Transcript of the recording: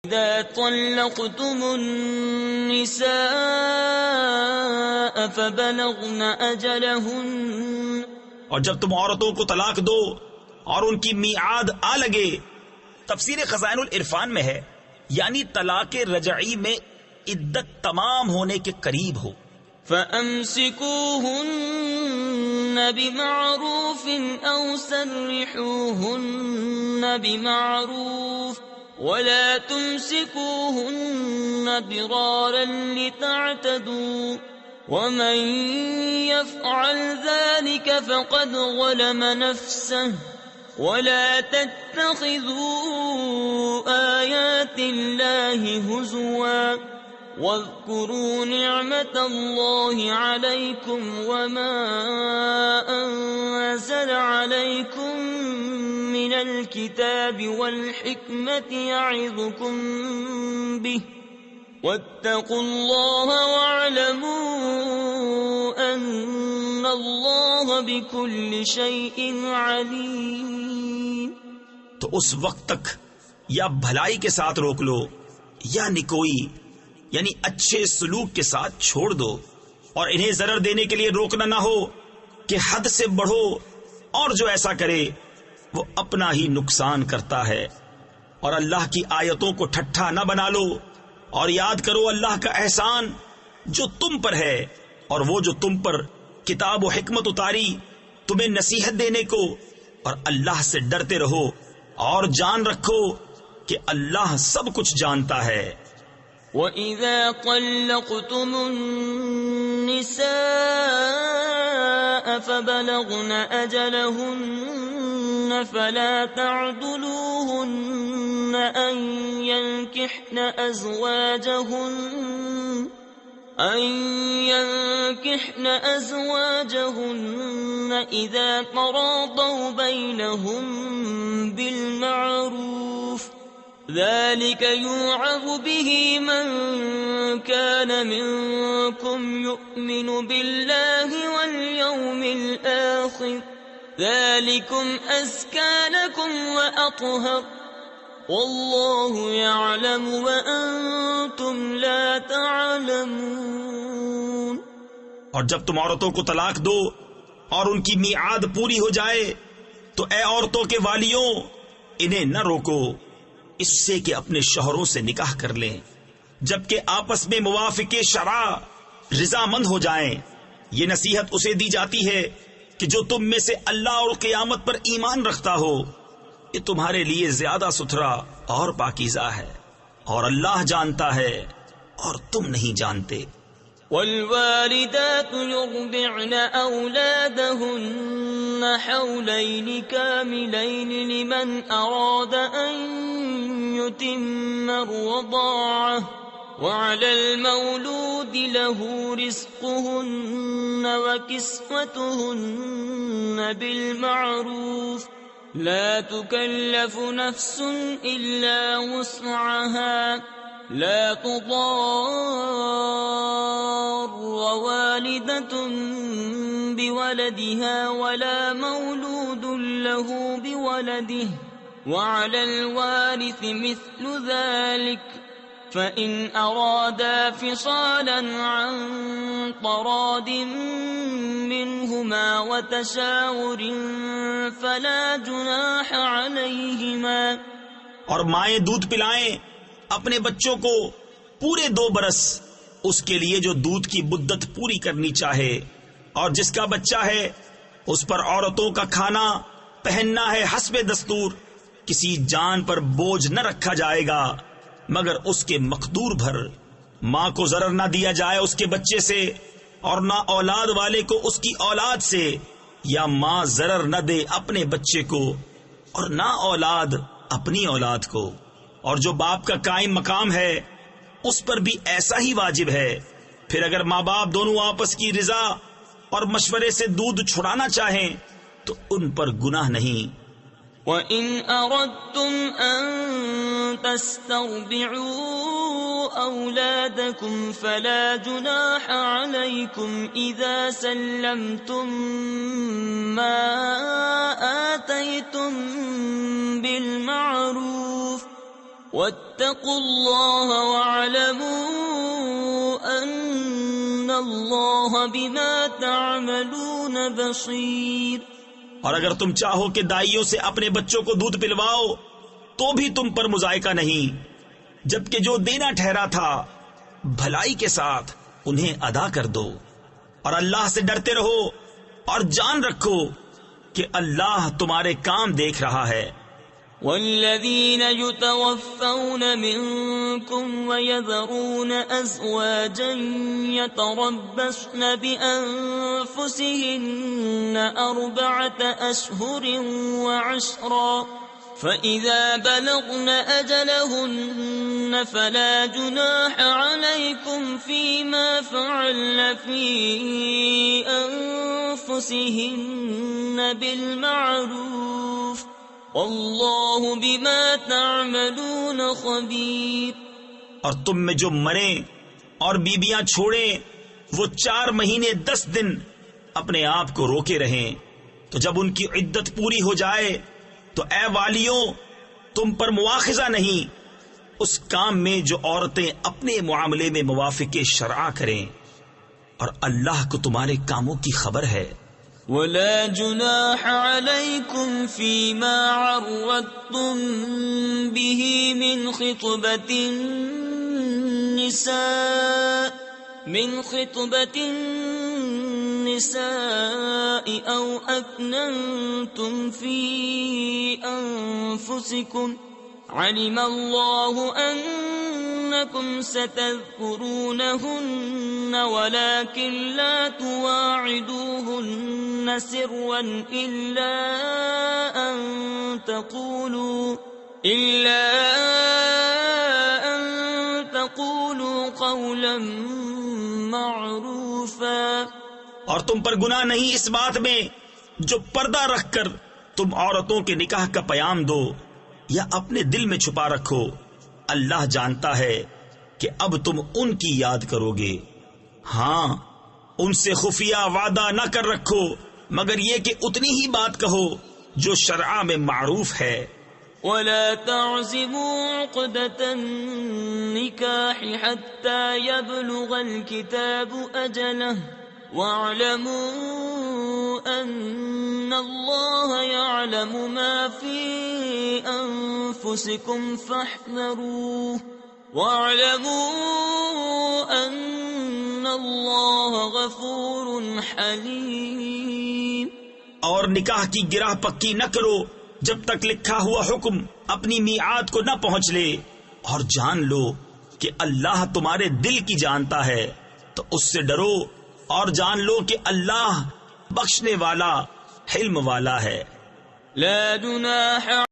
إذا طلقتم النساء فبلغن أجلهن، اور جب تم عورتوں کو طلاق دو اور ان کی میعاد آ لگے. تفسیر خزائن العرفان میں ہے یعنی طلاق رجعی میں عدت تمام ہونے کے قریب ہو. فَأَمْسِكُوهُنَّ بِمَعْرُوفٍ أَوْ سَرِّحُوهُنَّ بِمَعْرُوفٍ وَلَا تُمْسِكُوهُنَّ ضِرَارًا لِتَعْتَدُوا وَمَنْ يَفْعَلْ ذَلِكَ فَقَدْ ظَلَمَ نَفْسَهُ وَلَا تَتَّخِذُوا آيَاتِ اللَّهِ هُزُوًا وَاذْكُرُوا نِعْمَةَ اللَّهِ عَلَيْكُمْ وَمَا أَنزَلَ عَلَيْكُمْ مِنَ الْكِتَابِ وَالْحِكْمَةِ يَعِظُكُمْ بِهِ وَاتَّقُوا اللَّهَ وَاعْلَمُوا أَنَّ اللَّهَ بِكُلِّ شَيْءٍ عَلِيمٌ. تو اس وقت تک یا بھلائی کے ساتھ روک لو یا نکوئی یعنی اچھے سلوک کے ساتھ چھوڑ دو، اور انہیں ضرر دینے کے لیے روکنا نہ ہو کہ حد سے بڑھو، اور جو ایسا کرے وہ اپنا ہی نقصان کرتا ہے. اور اللہ کی آیتوں کو ٹھٹھا نہ بنا لو، اور یاد کرو اللہ کا احسان جو تم پر ہے، اور وہ جو تم پر کتاب و حکمت اتاری تمہیں نصیحت دینے کو. اور اللہ سے ڈرتے رہو اور جان رکھو کہ اللہ سب کچھ جانتا ہے. وَإِذَا طَلَّقْتُمُ النِّسَاءَ فَبَلَغْنَ أَجَلَهُنَّ فَلَا تَعْضُلُوهُنَّ أَن يَنكِحْنَ أَزْوَاجَهُنَّ إِذَا تَرَاضَوْا بَيْنَهُم بِالْمَعْرُوفِ ذَلِكَ يُوعَظُ بِهِ مَن كَانَ مِنكُمْ يُؤْمِنُ بِاللَّهِ وَالْيَوْمِ الْآخِرِ ذَلِكُمْ أَزْكَىٰ لَكُمْ وَأَطْهَرُ وَاللَّهُ يَعْلَمُ وَأَنتُمْ لَا تَعْلَمُونَ. اور جب تم عورتوں کو طلاق دو اور ان کی میعاد پوری ہو جائے تو اے عورتوں کے والیوں انہیں نہ روکو اس سے کہ اپنے شوہروں سے نکاح کر لیں جبکہ آپس میں موافق شرع رضامند ہو جائیں. یہ نصیحت اسے دی جاتی ہے کہ جو تم میں سے اللہ اور قیامت پر ایمان رکھتا ہو. یہ تمہارے لیے زیادہ ستھرا اور پاکیزہ ہے، اور اللہ جانتا ہے اور تم نہیں جانتے. والوالدات يرضعن أولادهن حولين كاملين لمن أراد أن يتم الرضاعة وعلى المولود له رزقهن وكسوتهن بالمعروف لا تكلف نفس إلا وسعها لا تضار والدة بولدها ولا مولود له بولده وعلى الوارث مثل ذلك فإن أرادا فصالا عن تراض منهما وتشاور فلا جناح عليهما. اور مائیں دودھ پلائیں اپنے بچوں کو پورے 2 برس اس کے لیے جو دودھ کی مدت پوری کرنی چاہے، اور جس کا بچہ ہے اس پر عورتوں کا کھانا پہننا ہے حسب دستور. کسی جان پر بوجھ نہ رکھا جائے گا مگر اس کے مقدور بھر. ماں کو ضرر نہ دیا جائے اس کے بچے سے، اور نہ اولاد والے کو اس کی اولاد سے، یا ماں ضرر نہ دے اپنے بچے کو اور نہ اولاد اپنی اولاد کو. اور جو باپ کا قائم مقام ہے اس پر بھی ایسا ہی واجب ہے. پھر اگر ماں باپ دونوں آپس کی رضا اور مشورے سے دودھ چھڑانا چاہیں تو ان پر گناہ نہیں. وَإِنْ أَرَدْتُمْ أَن تَسْتَرْضِعُوا أَوْلَادَكُمْ فَلَا جُنَاحَ عَلَيْكُمْ إِذَا سَلَّمْتُم مَّا آتَيْتُم بِالْمَعْرُوفِ واتقوا الله واعلموا أن الله بما تعملون بصير۔ اور اگر تم چاہو کہ دائیوں سے اپنے بچوں کو دودھ پلواؤ تو بھی تم پر مذائقہ نہیں، جبکہ جو دینا ٹھہرا تھا بھلائی کے ساتھ انہیں ادا کر دو، اور اللہ سے ڈرتے رہو اور جان رکھو کہ اللہ تمہارے کام دیکھ رہا ہے۔ والذين يتوفون منكم ويذرون أزواجا يتربصن بأنفسهن 4 أشهر وعشرا، فإذا بلغن أجلهن فلا جناح عليكم فيما فعلن في أنفسهن بالمعروف، واللہ بما تعملون خبیر۔ اور تم میں جو مریں اور بیبیاں چھوڑیں وہ 4 مہینے 10 دن اپنے آپ کو روکے رہیں، تو جب ان کی عدت پوری ہو جائے تو اے والیوں تم پر مواخذہ نہیں اس کام میں جو عورتیں اپنے معاملے میں موافق شرع کریں، اور اللہ کو تمہارے کاموں کی خبر ہے۔ ولا جناح عليكم فيما عرضتم به من خطبة النساء أو أكننتم في أنفسكم، علم الله أنكم ستذكرونهن ولكن لا تواعدوهن سرا إلا أن تقولوا قولا معروفا۔ اور تم پر گناہ نہیں اس بات میں جو پردہ رکھ کر تم عورتوں کے نکاح کا پیام دو یا اپنے دل میں چھپا رکھو، اللہ جانتا ہے کہ اب تم ان کی یاد کرو گے۔ ہاں ان سے خفیہ وعدہ نہ کر رکھو مگر یہ کہ اتنی ہی بات کہو جو شرع میں معروف ہے۔ ولا تعزموا عقدة النكاح حتى يبلغ الكتاب أجله، واعلموا أن الله يعلم ما في أنفسكم فاحذروه، واعلموا أن الله غفور حليم۔ اور نکاح کی گرہ پکی نہ کرو جب تک لکھا ہوا حکم اپنی میعاد کو نہ پہنچ لے، اور جان لو کہ اللہ تمہارے دل کی جانتا ہے، تو اس سے ڈرو اور جان لو کہ اللہ بخشنے والا حلم والا ہے۔ لا جناح